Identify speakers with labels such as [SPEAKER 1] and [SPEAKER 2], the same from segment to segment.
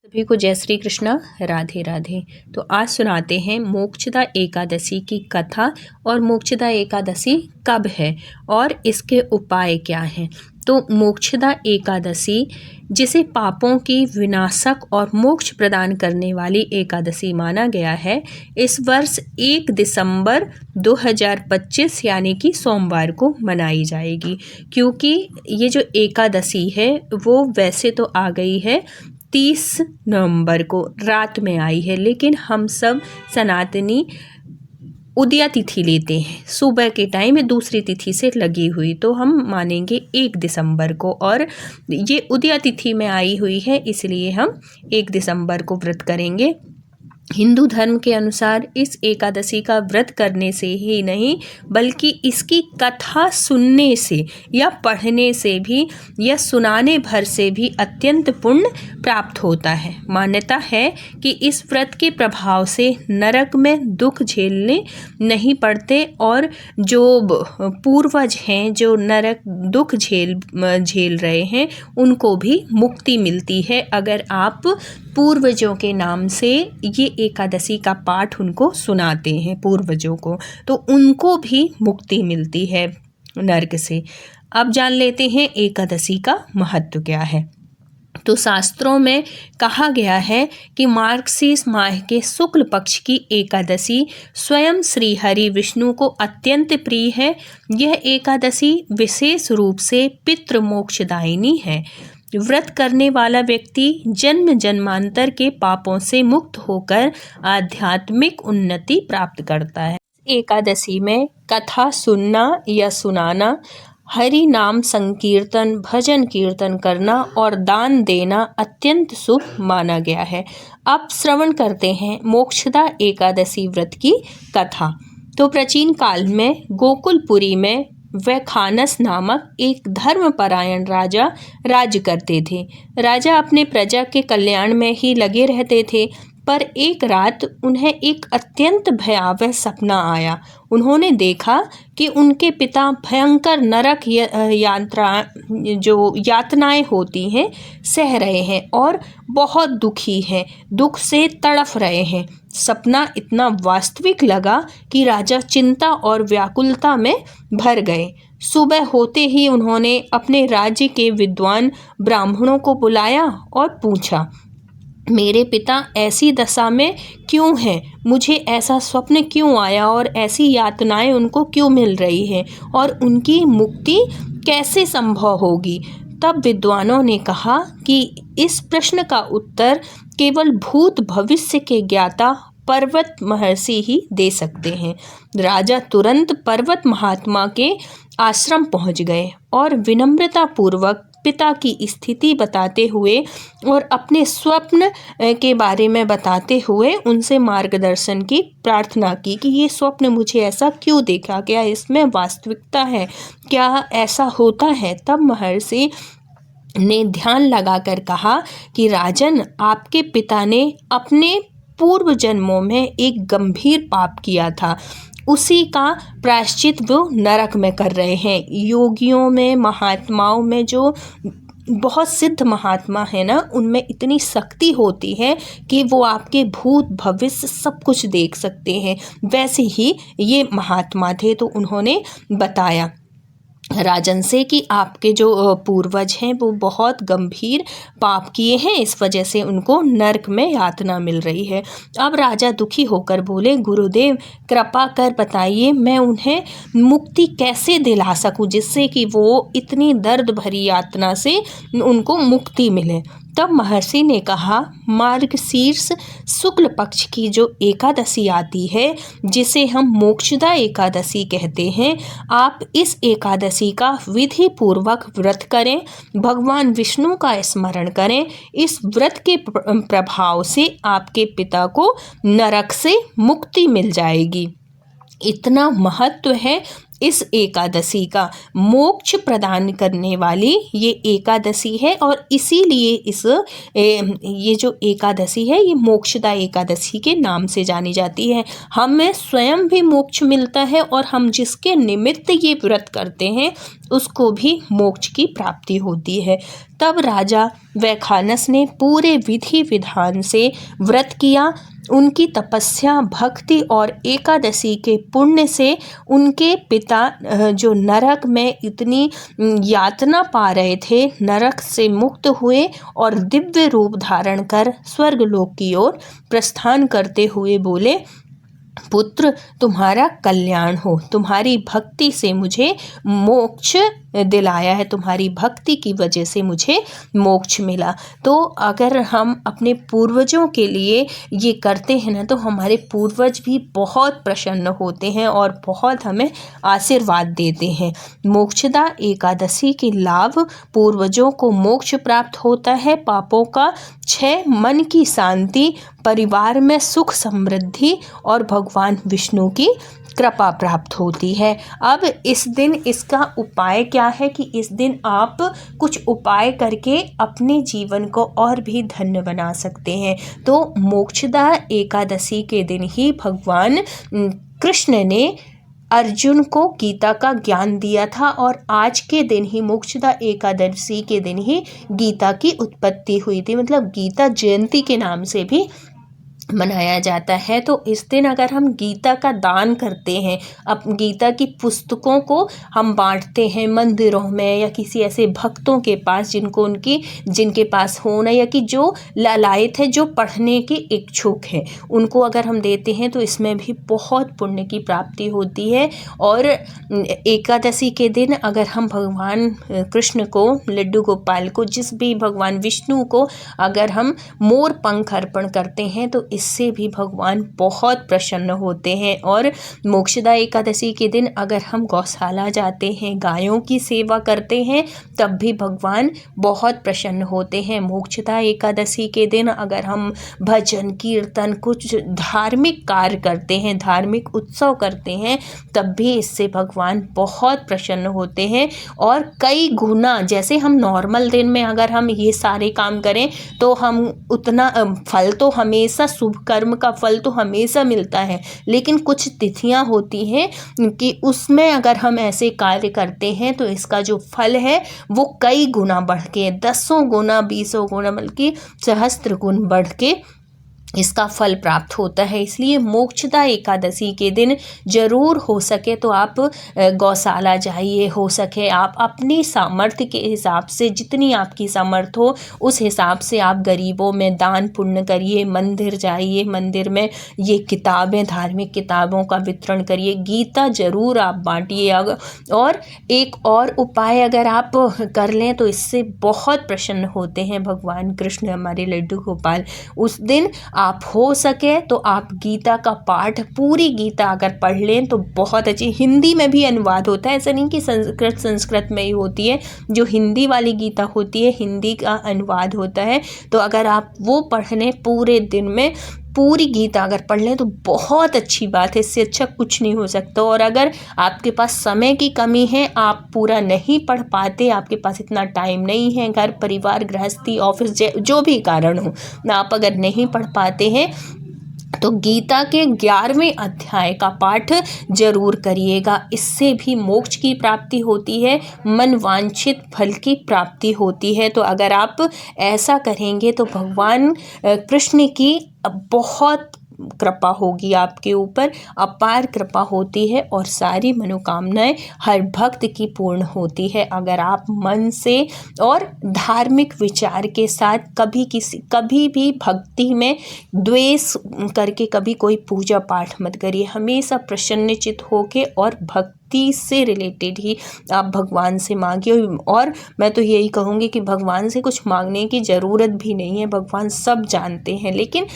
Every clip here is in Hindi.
[SPEAKER 1] सभी को जय श्री कृष्णा, राधे राधे। तो आज सुनाते हैं मोक्षदा एकादशी की कथा और मोक्षदा एकादशी कब है और इसके उपाय क्या हैं। तो मोक्षदा एकादशी, जिसे पापों की विनाशक और मोक्ष प्रदान करने वाली एकादशी माना गया है, इस वर्ष 1 दिसंबर 2025 यानी कि सोमवार को मनाई जाएगी। क्योंकि ये जो एकादशी है वो वैसे तो आ गई है 30 नवंबर को रात में आई है, लेकिन हम सब सनातनी उदया तिथि लेते हैं, सुबह के टाइम दूसरी तिथि से लगी हुई, तो हम मानेंगे 1 दिसंबर को। और ये उदया तिथि में आई हुई है, इसलिए हम 1 दिसंबर को व्रत करेंगे। हिंदू धर्म के अनुसार इस एकादशी का व्रत करने से ही नहीं, बल्कि इसकी कथा सुनने से या पढ़ने से भी या सुनाने भर से भी अत्यंत पुण्य प्राप्त होता है। मान्यता है कि इस व्रत के प्रभाव से नरक में दुख झेलने नहीं पड़ते, और जो पूर्वज हैं जो नरक दुख झेल रहे हैं उनको भी मुक्ति मिलती है। अगर आप पूर्वजों के नाम से ये एकादशी का पाठ उनको सुनाते हैं पूर्वजों को, तो उनको भी मुक्ति मिलती है नरक से। अब जान लेते हैं एकादशी का महत्व क्या है। तो शास्त्रों में कहा गया है कि मार्गशीर्ष माह के शुक्ल पक्ष की एकादशी स्वयं श्री हरि विष्णु को अत्यंत प्रिय है। यह एकादशी विशेष रूप से पितृ मोक्षदायिनी है। व्रत करने वाला व्यक्ति जन्म जन्मांतर के पापों से मुक्त होकर आध्यात्मिक उन्नति प्राप्त करता है। एकादशी में कथा सुनना या सुनाना, हरि नाम संकीर्तन, भजन कीर्तन करना और दान देना अत्यंत शुभ माना गया है। अब श्रवण करते हैं मोक्षदा एकादशी व्रत की कथा। तो प्राचीन काल में गोकुलपुरी में वैखानस नामक एक धर्मपरायण राजा राज्य करते थे। राजा अपने प्रजा के कल्याण में ही लगे रहते थे, पर एक रात उन्हें एक अत्यंत भयावह सपना आया। उन्होंने देखा कि उनके पिता भयंकर नरक यातनाएं होती हैं सह रहे हैं और बहुत दुखी हैं, दुख से तड़फ रहे हैं। सपना इतना वास्तविक लगा कि राजा चिंता और व्याकुलता में भर गए। सुबह होते ही उन्होंने अपने राज्य के विद्वान ब्राह्मणों को बुलाया और पूछा, मेरे पिता ऐसी दशा में क्यों हैं? मुझे ऐसा स्वप्न क्यों आया और ऐसी यातनाएं उनको क्यों मिल रही हैं और उनकी मुक्ति कैसे संभव होगी? तब विद्वानों ने कहा कि इस प्रश्न का उत्तर केवल भूत भविष्य के ज्ञाता पर्वत महर्षि ही दे सकते हैं। राजा तुरंत पर्वत महात्मा के आश्रम पहुंच गए और विनम्रता पूर्वक पिता की स्थिति बताते हुए और अपने स्वप्न के बारे में बताते हुए उनसे मार्गदर्शन की प्रार्थना की कि ये स्वप्न मुझे ऐसा क्यों देखा, क्या इसमें वास्तविकता है, क्या ऐसा होता है? तब महर्षि ने ध्यान लगाकर कहा कि राजन, आपके पिता ने अपने पूर्व जन्मों में एक गंभीर पाप किया था, उसी का प्रायश्चित वो नरक में कर रहे हैं। योगियों में, महात्माओं में, जो बहुत सिद्ध महात्मा है ना, उनमें इतनी शक्ति होती है कि वो आपके भूत भविष्य सब कुछ देख सकते हैं। वैसे ही ये महात्मा थे, तो उन्होंने बताया राजन से कि आपके जो पूर्वज हैं वो बहुत गंभीर पाप किए हैं, इस वजह से उनको नरक में यातना मिल रही है। अब राजा दुखी होकर बोले, गुरुदेव कृपा कर बताइए, मैं उन्हें मुक्ति कैसे दिला सकूं जिससे कि वो इतनी दर्द भरी यातना से उनको मुक्ति मिले। तब महर्षि ने कहा, मार्गशीर्ष शुक्ल पक्ष की जो एकादशी आती है, जिसे हम मोक्षदा एकादशी कहते हैं, आप इस एकादशी का विधि पूर्वक व्रत करें, भगवान विष्णु का स्मरण करें। इस व्रत के प्रभाव से आपके पिता को नरक से मुक्ति मिल जाएगी। इतना महत्व है इस एकादशी का, मोक्ष प्रदान करने वाली ये एकादशी है, और इसीलिए ये जो एकादशी है ये मोक्षदा एकादशी के नाम से जानी जाती है। हमें स्वयं भी मोक्ष मिलता है और हम जिसके निमित्त ये व्रत करते हैं उसको भी मोक्ष की प्राप्ति होती है। तब राजा वैखानस ने पूरे विधि विधान से व्रत किया। उनकी तपस्या, भक्ति और एकादशी के पुण्य से उनके पिता जो नरक में इतनी यातना पा रहे थे, नरक से मुक्त हुए और दिव्य रूप धारण कर स्वर्गलोक की ओर प्रस्थान करते हुए बोले, पुत्र, तुम्हारा कल्याण हो। तुम्हारी भक्ति से मुझे मोक्ष दिलाया है, तुम्हारी भक्ति की वजह से मुझे मोक्ष मिला। तो अगर हम अपने पूर्वजों के लिए ये करते हैं ना, तो हमारे पूर्वज भी बहुत प्रसन्न होते हैं और बहुत हमें आशीर्वाद देते हैं। मोक्षदा एकादशी के लाभ: पूर्वजों को मोक्ष प्राप्त होता है, पापों का क्षय, मन की शांति, परिवार में सुख समृद्धि और भगवान विष्णु की कृपा प्राप्त होती है। अब इस दिन इसका उपाय क्या है कि इस दिन आप कुछ उपाय करके अपने जीवन को और भी धन्य बना सकते हैं। तो मोक्षदा एकादशी के दिन ही भगवान कृष्ण ने अर्जुन को गीता का ज्ञान दिया था और आज के दिन ही, मोक्षदा एकादशी के दिन ही गीता की उत्पत्ति हुई थी। मतलब गीता जयंती के नाम से भी मनाया जाता है। तो इस दिन अगर हम गीता का दान करते हैं, अब गीता की पुस्तकों को हम बांटते हैं मंदिरों में या किसी ऐसे भक्तों के पास जिनके पास हो ना, या कि जो लालायित है, जो पढ़ने के इच्छुक है, उनको अगर हम देते हैं तो इसमें भी बहुत पुण्य की प्राप्ति होती है। और एकादशी के दिन अगर हम भगवान कृष्ण को, लड्डू गोपाल को, जिस भी भगवान विष्णु को अगर हम मोर पंख अर्पण करते हैं तो इससे भी भगवान बहुत प्रसन्न होते हैं। और मोक्षदा एकादशी के दिन अगर हम गौशाला जाते हैं, गायों की सेवा करते हैं, तब भी भगवान बहुत प्रसन्न होते हैं। मोक्षदा एकादशी के दिन अगर हम भजन कीर्तन कुछ धार्मिक कार्य करते हैं, धार्मिक उत्सव करते हैं, तब भी इससे भगवान बहुत प्रसन्न होते हैं। और कई गुना, जैसे हम नॉर्मल दिन में अगर हम ये सारे काम करें तो हम उतना फल तो हमेशा, शुभ कर्म का फल तो हमेशा मिलता है, लेकिन कुछ तिथियां होती हैं कि उसमें अगर हम ऐसे कार्य करते हैं तो इसका जो फल है वो कई गुना बढ़ के, 10 गुना, 20 गुना, बल्कि सहस्त्र गुण बढ़ के इसका फल प्राप्त होता है। इसलिए मोक्षदा एकादशी के दिन जरूर हो सके तो आप गौशाला जाइए, हो सके आप अपनी सामर्थ्य के हिसाब से, जितनी आपकी सामर्थ्य हो उस हिसाब से आप गरीबों में दान पुण्य करिए, मंदिर जाइए, मंदिर में ये किताबें, धार्मिक किताबों का वितरण करिए, गीता जरूर आप बांटिए। और एक और उपाय अगर आप कर लें तो इससे बहुत प्रसन्न होते हैं भगवान कृष्ण, हमारे लड्डू गोपाल। उस दिन आप हो सके तो आप गीता का पाठ, पूरी गीता अगर पढ़ लें तो बहुत अच्छी, हिंदी में भी अनुवाद होता है, ऐसा नहीं कि संस्कृत में ही होती है। जो हिंदी वाली गीता होती है, हिंदी का अनुवाद होता है। तो अगर आप वो पढ़ लें पूरे दिन में, पूरी गीता अगर पढ़ लें तो बहुत अच्छी बात है, इससे अच्छा कुछ नहीं हो सकता। और अगर आपके पास समय की कमी है, आप पूरा नहीं पढ़ पाते, आपके पास इतना टाइम नहीं है, घर परिवार गृहस्थी ऑफिस जो भी कारण हो, आप अगर नहीं पढ़ पाते हैं तो गीता के 11वें अध्याय का पाठ जरूर करिएगा। इससे भी मोक्ष की प्राप्ति होती है, मन वांछित फल की प्राप्ति होती है। तो अगर आप ऐसा करेंगे तो भगवान कृष्ण की बहुत कृपा होगी आपके ऊपर, अपार कृपा होती है और सारी मनोकामनाएं हर भक्त की पूर्ण होती है। अगर आप मन से और धार्मिक विचार के साथ कभी भी भक्ति में द्वेष करके कभी कोई पूजा पाठ मत करिए, हमेशा प्रसन्नचित होके और भक्ति से रिलेटेड ही आप भगवान से मांगिए। और मैं तो यही कहूँगी कि भगवान से कुछ मांगने की ज़रूरत भी नहीं है, भगवान सब जानते हैं। लेकिन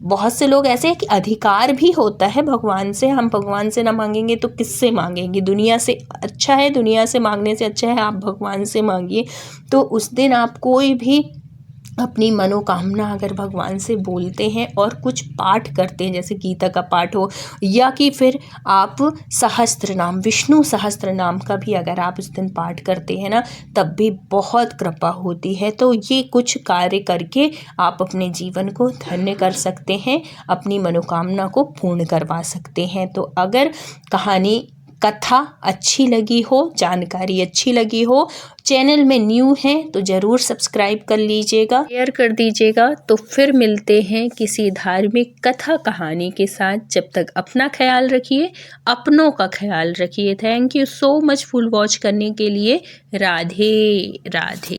[SPEAKER 1] बहुत से लोग ऐसे हैं कि अधिकार भी होता है भगवान से, हम भगवान से ना मांगेंगे तो किससे मांगेंगे, दुनिया से अच्छा है, दुनिया से मांगने से अच्छा है आप भगवान से मांगिए। तो उस दिन आप कोई भी अपनी मनोकामना अगर भगवान से बोलते हैं और कुछ पाठ करते हैं, जैसे गीता का पाठ हो, या कि फिर आप सहस्त्र नाम, विष्णु सहस्त्र नाम का भी अगर आप उस दिन पाठ करते हैं ना, तब भी बहुत कृपा होती है। तो ये कुछ कार्य करके आप अपने जीवन को धन्य कर सकते हैं, अपनी मनोकामना को पूर्ण करवा सकते हैं। तो अगर कहानी कथा अच्छी लगी हो, जानकारी अच्छी लगी हो, चैनल में न्यू हैं तो ज़रूर सब्सक्राइब कर लीजिएगा, शेयर कर दीजिएगा। तो फिर मिलते हैं किसी धार्मिक कथा कहानी के साथ। जब तक अपना ख्याल रखिए, अपनों का ख्याल रखिए। Thank you so much full watch करने के लिए। राधे राधे।